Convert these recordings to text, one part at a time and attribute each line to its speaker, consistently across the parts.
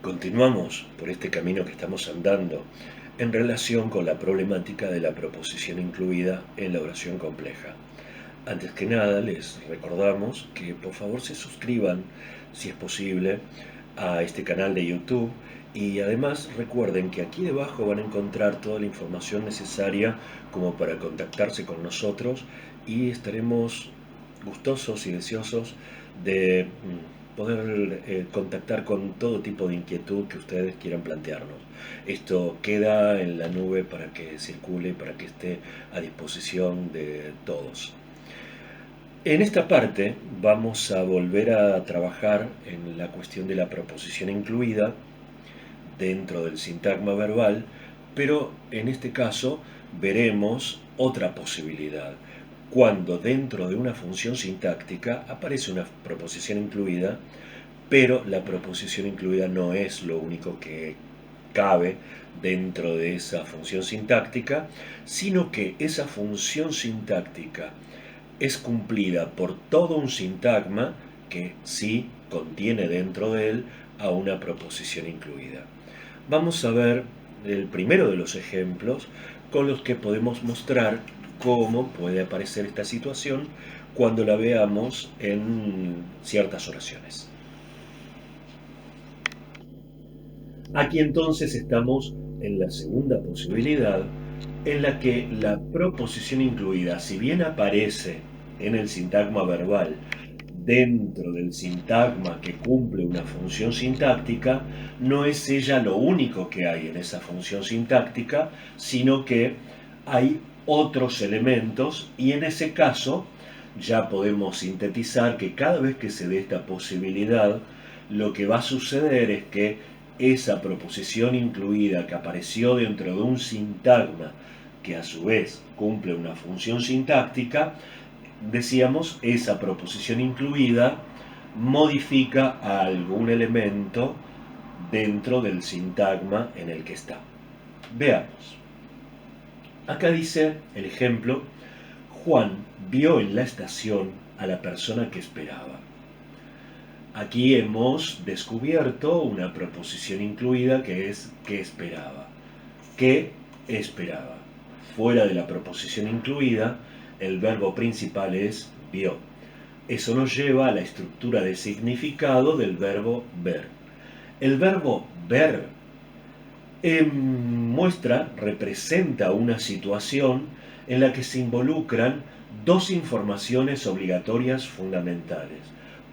Speaker 1: Continuamos por este camino que estamos andando en relación con la problemática de la proposición incluida en la oración compleja. Antes que nada, les recordamos que por favor se suscriban, si es posible, a este canal de YouTube y además recuerden que aquí debajo van a encontrar toda la información necesaria como para contactarse con nosotros y estaremos gustosos y deseosos de poder contactar con todo tipo de inquietud que ustedes quieran plantearnos. Esto queda en la nube para que circule, para que esté a disposición de todos. En esta parte vamos a volver a trabajar en la cuestión de la proposición incluida dentro del sintagma verbal, pero en este caso veremos otra posibilidad. Cuando dentro de una función sintáctica aparece una proposición incluida, pero la proposición incluida no es lo único que cabe dentro de esa función sintáctica, sino que esa función sintáctica es cumplida por todo un sintagma que sí contiene dentro de él a una proposición incluida. Vamos a ver el primero de los ejemplos con los que podemos mostrar cómo puede aparecer esta situación cuando la veamos en ciertas oraciones. Aquí entonces estamos en la segunda posibilidad en la que la proposición incluida, si bien aparece en el sintagma verbal dentro del sintagma que cumple una función sintáctica, no es ella lo único que hay en esa función sintáctica, sino que hay otros elementos y en ese caso ya podemos sintetizar que cada vez que se dé esta posibilidad, lo que va a suceder es que esa proposición incluida que apareció dentro de un sintagma que a su vez cumple una función sintáctica, decíamos, esa proposición incluida modifica a algún elemento dentro del sintagma en el que está. Veamos. Acá dice el ejemplo: Juan vio en la estación a la persona que esperaba. Aquí hemos descubierto una proposición incluida que es ¿qué esperaba? ¿Qué esperaba? Fuera de la proposición incluida, el verbo principal es vio. Eso nos lleva a la estructura de significado del verbo ver. El verbo ver representa una situación en la que se involucran dos informaciones obligatorias fundamentales.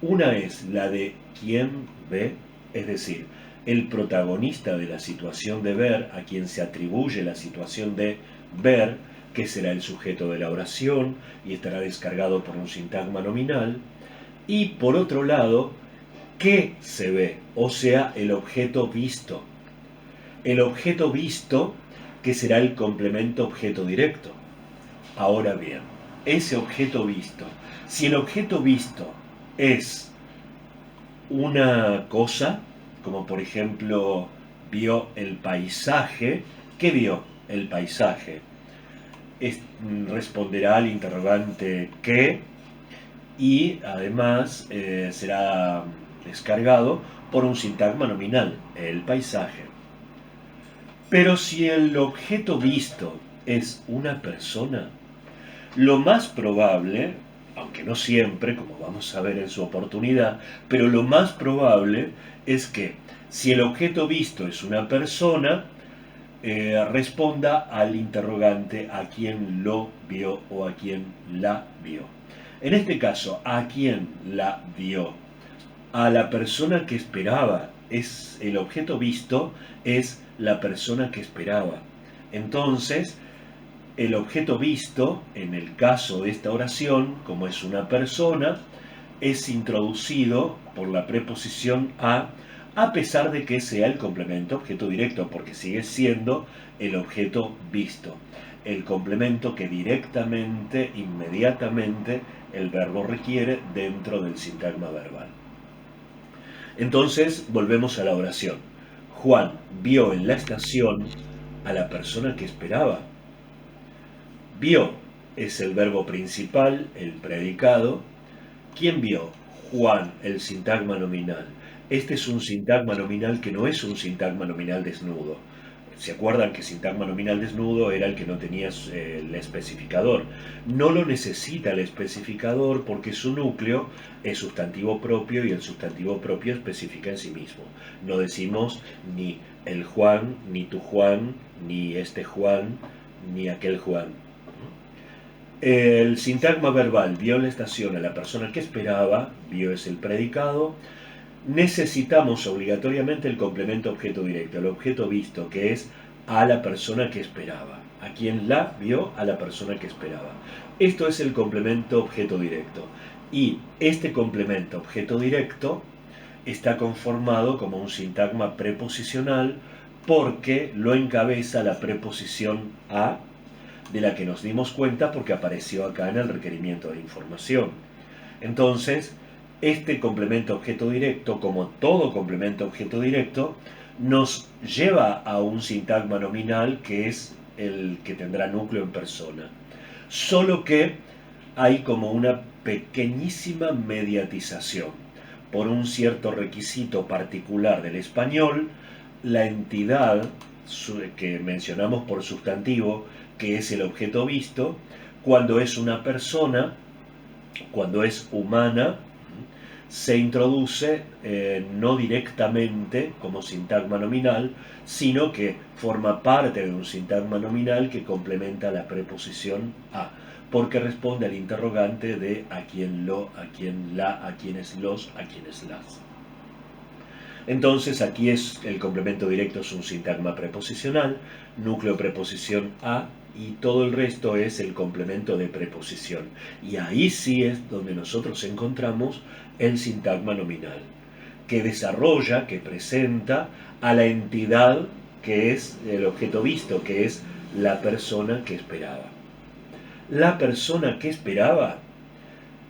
Speaker 1: Una es la de quién ve, es decir, el protagonista de la situación de ver, a quien se atribuye la situación de ver, que será el sujeto de la oración y estará descargado por un sintagma nominal. Y por otro lado, ¿qué se ve? O sea, el objeto visto. El objeto visto, que será el complemento objeto directo. Ahora bien, ese objeto visto, si el objeto visto es una cosa, como por ejemplo vio el paisaje, ¿qué vio el paisaje? Responderá al interrogante ¿qué? Y además será descargado por un sintagma nominal, el paisaje. Pero si el objeto visto es una persona, lo más probable, aunque no siempre, como vamos a ver en su oportunidad, pero lo más probable es que si el objeto visto es una persona, responda al interrogante a quién lo vio o a quién la vio. En este caso, ¿a quién la vio? A la persona que esperaba. Es el objeto visto es la persona que esperaba. Entonces, el objeto visto, en el caso de esta oración, como es una persona, es introducido por la preposición a pesar de que sea el complemento objeto directo, porque sigue siendo el objeto visto, el complemento que directamente, inmediatamente, el verbo requiere dentro del sintagma verbal. Entonces, volvemos a la oración. Juan vio en la estación a la persona que esperaba. Vio es el verbo principal, el predicado. ¿Quién vio? Juan, el sintagma nominal. Este es un sintagma nominal que no es un sintagma nominal desnudo. ¿Se acuerdan que sintagma nominal desnudo era el que no tenía el especificador? No lo necesita el especificador porque su núcleo es sustantivo propio y el sustantivo propio especifica en sí mismo. No decimos ni el Juan, ni tu Juan, ni este Juan, ni aquel Juan. El sintagma verbal vio en la estación a la persona que esperaba, vio es el predicado. Necesitamos obligatoriamente el complemento objeto directo, el objeto visto, que es a la persona que esperaba. A quien la vio, a la persona que esperaba. Esto es el complemento objeto directo. Y este complemento objeto directo está conformado como un sintagma preposicional porque lo encabeza la preposición a, de la que nos dimos cuenta porque apareció acá en el requerimiento de información. Entonces, este complemento objeto directo, como todo complemento objeto directo, nos lleva a un sintagma nominal que es el que tendrá núcleo en persona. Solo que hay como una pequeñísima mediatización. Por un cierto requisito particular del español, la entidad que mencionamos por sustantivo, que es el objeto visto, cuando es una persona, cuando es humana, se introduce no directamente como sintagma nominal, sino que forma parte de un sintagma nominal que complementa la preposición a, porque responde al interrogante de a quién lo, a quién la, a quiénes los, a quiénes las. Entonces aquí es el complemento directo, es un sintagma preposicional, núcleo preposición a, y todo el resto es el complemento de preposición. Y ahí sí es donde nosotros encontramos el sintagma nominal, que desarrolla, que presenta a la entidad que es el objeto visto, que es la persona que esperaba. La persona que esperaba,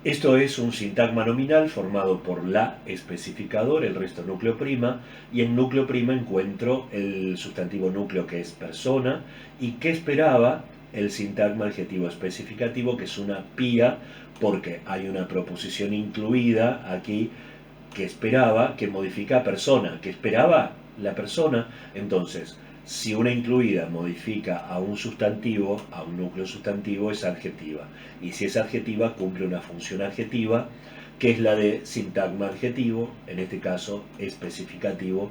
Speaker 1: esto es un sintagma nominal formado por la especificador, el resto núcleo prima, y en núcleo prima encuentro el sustantivo núcleo que es persona, y que esperaba el sintagma adjetivo especificativo, que es una pía, porque hay una proposición incluida aquí que esperaba, que modifica a persona, que esperaba la persona. Entonces, si una incluida modifica a un sustantivo, a un núcleo sustantivo, es adjetiva. Y si es adjetiva, cumple una función adjetiva, que es la de sintagma adjetivo, en este caso especificativo,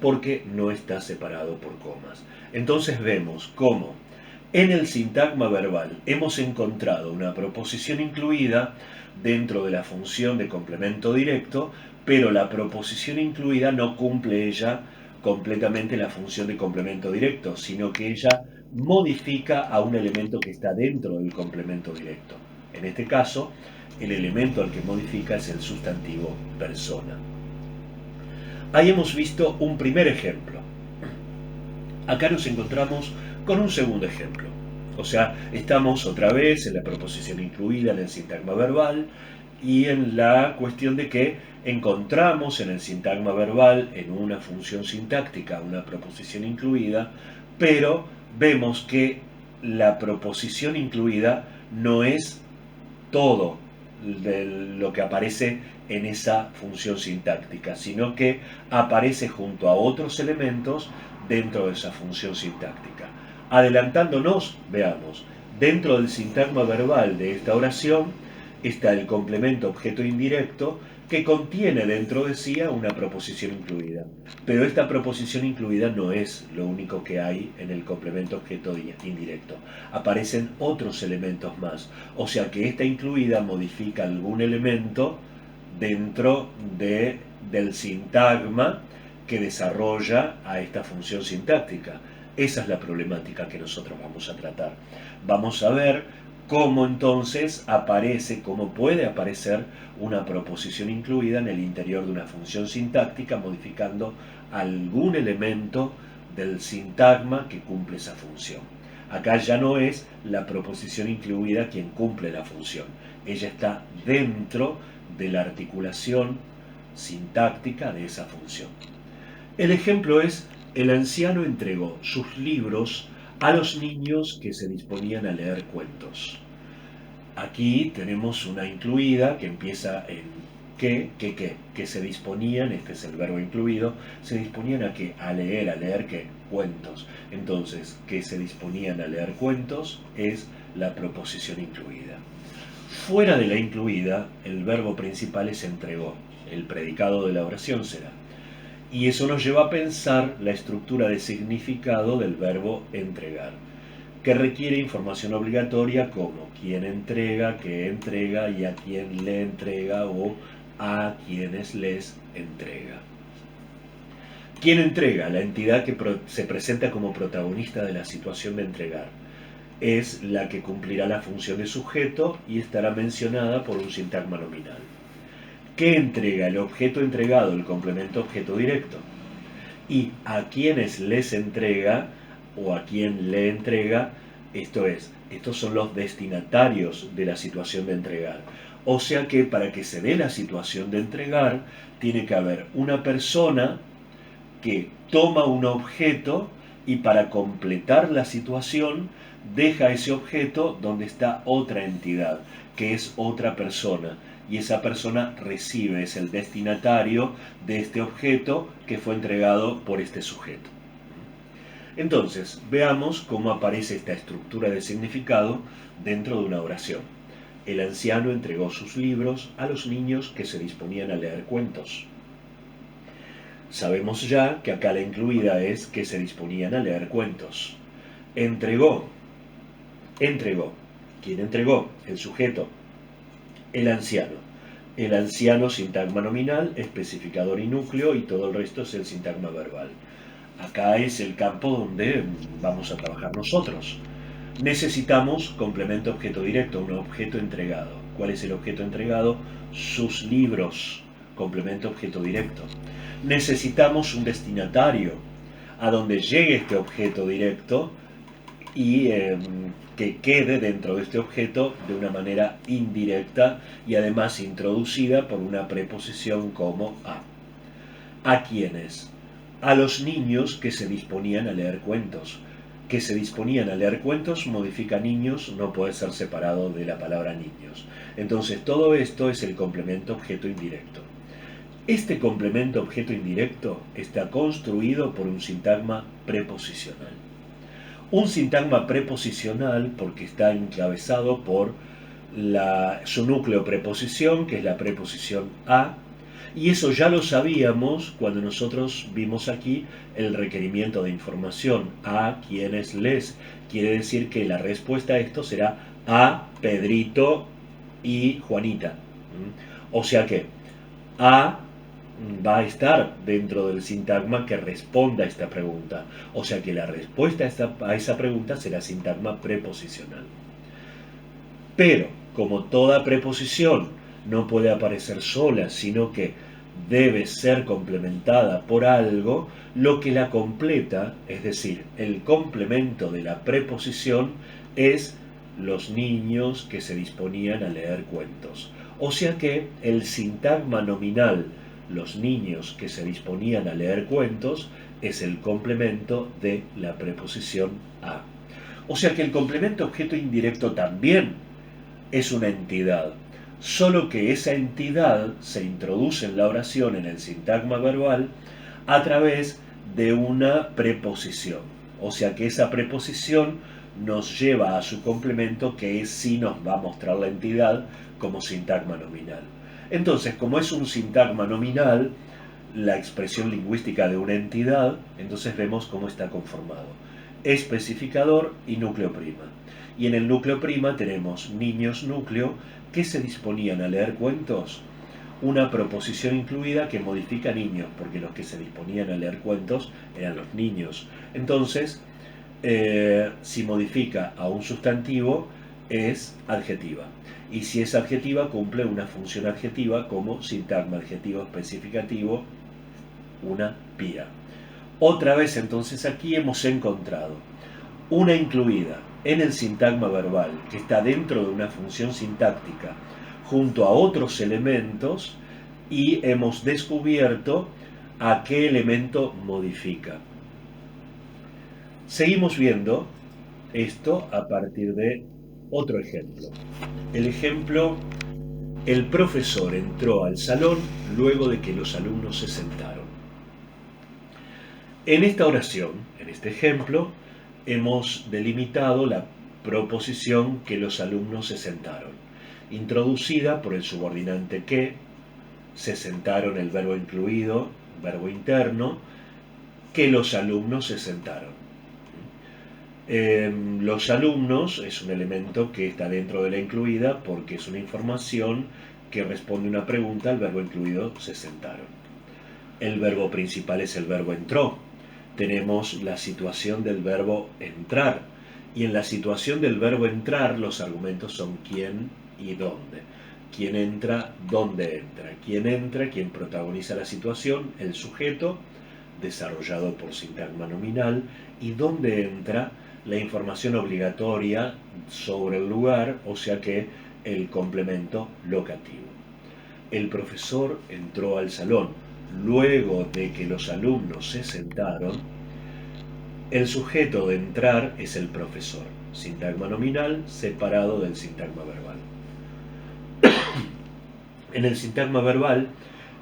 Speaker 1: porque no está separado por comas. Entonces vemos cómo en el sintagma verbal hemos encontrado una proposición incluida dentro de la función de complemento directo, pero la proposición incluida no cumple ella completamente la función de complemento directo, sino que ella modifica a un elemento que está dentro del complemento directo. En este caso, el elemento al que modifica es el sustantivo persona. Ahí hemos visto un primer ejemplo. Acá nos encontramos con un segundo ejemplo. O sea, estamos otra vez en la proposición incluida en el sintagma verbal y en la cuestión de que encontramos en el sintagma verbal, en una función sintáctica, una proposición incluida, pero vemos que la proposición incluida no es todo de lo que aparece en esa función sintáctica, sino que aparece junto a otros elementos dentro de esa función sintáctica. Adelantándonos, veamos, dentro del sintagma verbal de esta oración está el complemento objeto indirecto que contiene dentro de sí una proposición incluida. Pero esta proposición incluida no es lo único que hay en el complemento objeto indirecto. Aparecen otros elementos más. O sea que esta incluida modifica algún elemento dentro del sintagma que desarrolla a esta función sintáctica. Esa es la problemática que nosotros vamos a tratar. Vamos a ver cómo entonces aparece, cómo puede aparecer una proposición incluida en el interior de una función sintáctica modificando algún elemento del sintagma que cumple esa función. Acá ya no es la proposición incluida quien cumple la función. Ella está dentro de la articulación sintáctica de esa función. El ejemplo es: el anciano entregó sus libros a los niños que se disponían a leer cuentos. Aquí tenemos una incluida que empieza en que se disponían, este es el verbo incluido, se disponían a leer ¿qué? Cuentos. Entonces, que se disponían a leer cuentos es la proposición incluida. Fuera de la incluida, el verbo principal es entregó, el predicado de la oración será. Y eso nos lleva a pensar la estructura de significado del verbo entregar, que requiere información obligatoria como quién entrega, qué entrega y a quién le entrega o a quienes les entrega. ¿Quién entrega? La entidad que se presenta como protagonista de la situación de entregar. Es la que cumplirá la función de sujeto y estará mencionada por un sintagma nominal. ¿Qué entrega? El objeto entregado, el complemento objeto directo. Y a quienes les entrega o a quien le entrega, estos son los destinatarios de la situación de entregar. O sea que para que se dé la situación de entregar, tiene que haber una persona que toma un objeto y para completar la situación deja ese objeto donde está otra entidad, que es otra persona, y esa persona recibe, es el destinatario de este objeto que fue entregado por este sujeto. Entonces, veamos cómo aparece esta estructura de significado dentro de una oración. El anciano entregó sus libros a los niños que se disponían a leer cuentos. Sabemos ya que acá la incluida es que se disponían a leer cuentos. Entregó. Entregó. ¿Quién entregó? El sujeto. El anciano. El anciano, sintagma nominal, especificador y núcleo, y todo el resto es el sintagma verbal. Acá es el campo donde vamos a trabajar nosotros. Necesitamos complemento objeto directo, un objeto entregado. ¿Cuál es el objeto entregado? Sus libros. Complemento objeto directo. Necesitamos un destinatario a donde llegue este objeto directo y que quede dentro de este objeto de una manera indirecta y además introducida por una preposición como a. ¿A quiénes? A los niños que se disponían a leer cuentos. Que se disponían a leer cuentos modifica niños, no puede ser separado de la palabra niños. Entonces todo esto es el complemento objeto indirecto. Este complemento objeto indirecto está construido por un sintagma preposicional. Un sintagma preposicional porque está encabezado por su núcleo preposición, que es la preposición a, y eso ya lo sabíamos cuando nosotros vimos aquí el requerimiento de información a quienes les. Quiere decir que la respuesta a esto será a Pedrito y Juanita. O sea que a va a estar dentro del sintagma que responda a esta pregunta. O sea que la respuesta a esa pregunta será sintagma preposicional. Pero, como toda preposición no puede aparecer sola, sino que debe ser complementada por algo, lo que la completa, es decir, el complemento de la preposición, es los niños que se disponían a leer cuentos. O sea que el sintagma nominal los niños que se disponían a leer cuentos es el complemento de la preposición a. O sea que el complemento objeto indirecto también es una entidad, solo que esa entidad se introduce en la oración, en el sintagma verbal, a través de una preposición. O sea que esa preposición nos lleva a su complemento, que sí nos va a mostrar la entidad como sintagma nominal. Entonces, como es un sintagma nominal, la expresión lingüística de una entidad, entonces vemos cómo está conformado. Especificador y núcleo prima. Y en el núcleo prima tenemos niños núcleo que se disponían a leer cuentos, una proposición incluida que modifica niños, porque los que se disponían a leer cuentos eran los niños. Entonces, si modifica a un sustantivo, es adjetiva. Y si es adjetiva, cumple una función adjetiva como sintagma adjetivo especificativo, una pía. Otra vez entonces aquí hemos encontrado una incluida en el sintagma verbal que está dentro de una función sintáctica junto a otros elementos y hemos descubierto a qué elemento modifica. Seguimos viendo esto a partir de otro ejemplo. El ejemplo El profesor entró al salón luego de que los alumnos se sentaron. En esta oración, en este ejemplo, hemos delimitado la proposición que los alumnos se sentaron, introducida por el subordinante que, se sentaron el verbo incluido, verbo interno, que los alumnos se sentaron. Los alumnos es un elemento que está dentro de la incluida porque es una información que responde a una pregunta, el verbo incluido se sentaron. El verbo principal es el verbo entró. Tenemos la situación del verbo entrar. Y en la situación del verbo entrar los argumentos son quién y dónde. Quién entra, dónde entra. Quién entra, quién protagoniza la situación, el sujeto, desarrollado por sintagma nominal, y dónde entra la información obligatoria sobre el lugar, o sea que el complemento locativo. El profesor entró al salón luego de que los alumnos se sentaron. El sujeto de entrar es el profesor, sintagma nominal separado del sintagma verbal. En el sintagma verbal,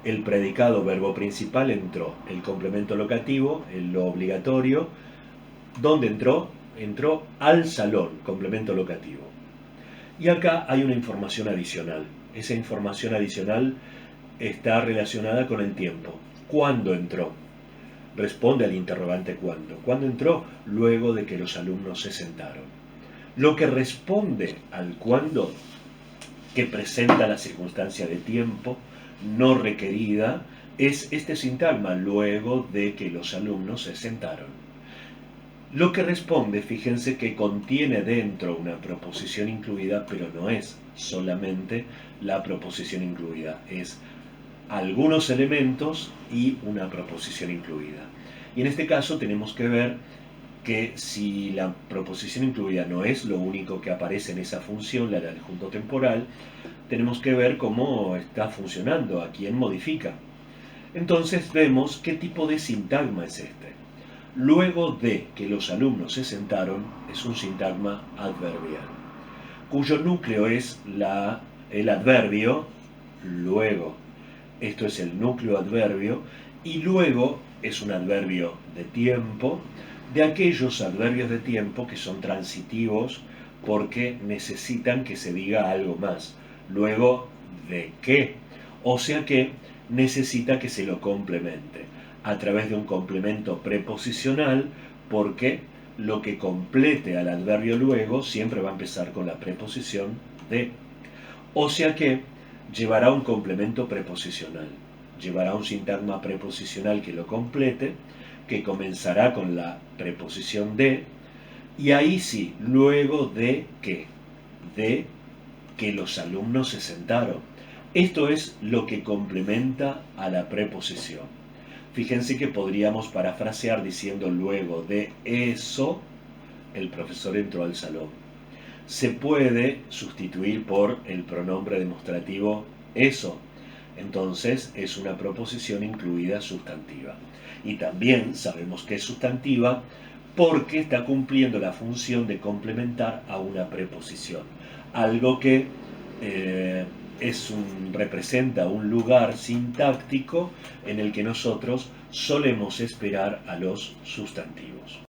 Speaker 1: el predicado verbo principal entró, el complemento locativo, lo obligatorio. ¿Dónde entró? Entró al salón, complemento locativo. Y acá hay una información adicional. Esa información adicional está relacionada con el tiempo. ¿Cuándo entró? Responde al interrogante ¿cuándo? ¿Cuándo entró? Luego de que los alumnos se sentaron. Lo que responde al cuándo, que presenta la circunstancia de tiempo no requerida, es este sintagma, luego de que los alumnos se sentaron. Lo que responde, fíjense que contiene dentro una proposición incluida, pero no es solamente la proposición incluida, es algunos elementos y una proposición incluida. Y en este caso tenemos que ver que si la proposición incluida no es lo único que aparece en esa función, la del adjunto temporal, tenemos que ver cómo está funcionando, a quién modifica. Entonces vemos qué tipo de sintagma es este. Luego de que los alumnos se sentaron, es un sintagma adverbial, cuyo núcleo es el adverbio luego. Esto es el núcleo adverbio, y luego es un adverbio de tiempo, de aquellos adverbios de tiempo que son transitivos porque necesitan que se diga algo más. Luego de qué, o sea que necesita que se lo complemente a través de un complemento preposicional, porque lo que complete al adverbio luego siempre va a empezar con la preposición de. O sea que llevará un complemento preposicional, llevará un sintagma preposicional que lo complete, que comenzará con la preposición de, y ahí sí, luego de que los alumnos se sentaron. Esto es lo que complementa a la preposición. Fíjense que podríamos parafrasear diciendo luego de eso, el profesor entró al salón. Se puede sustituir por el pronombre demostrativo eso. Entonces es una proposición incluida sustantiva. Y también sabemos que es sustantiva porque está cumpliendo la función de complementar a una preposición. Algo que representa un lugar sintáctico en el que nosotros solemos esperar a los sustantivos.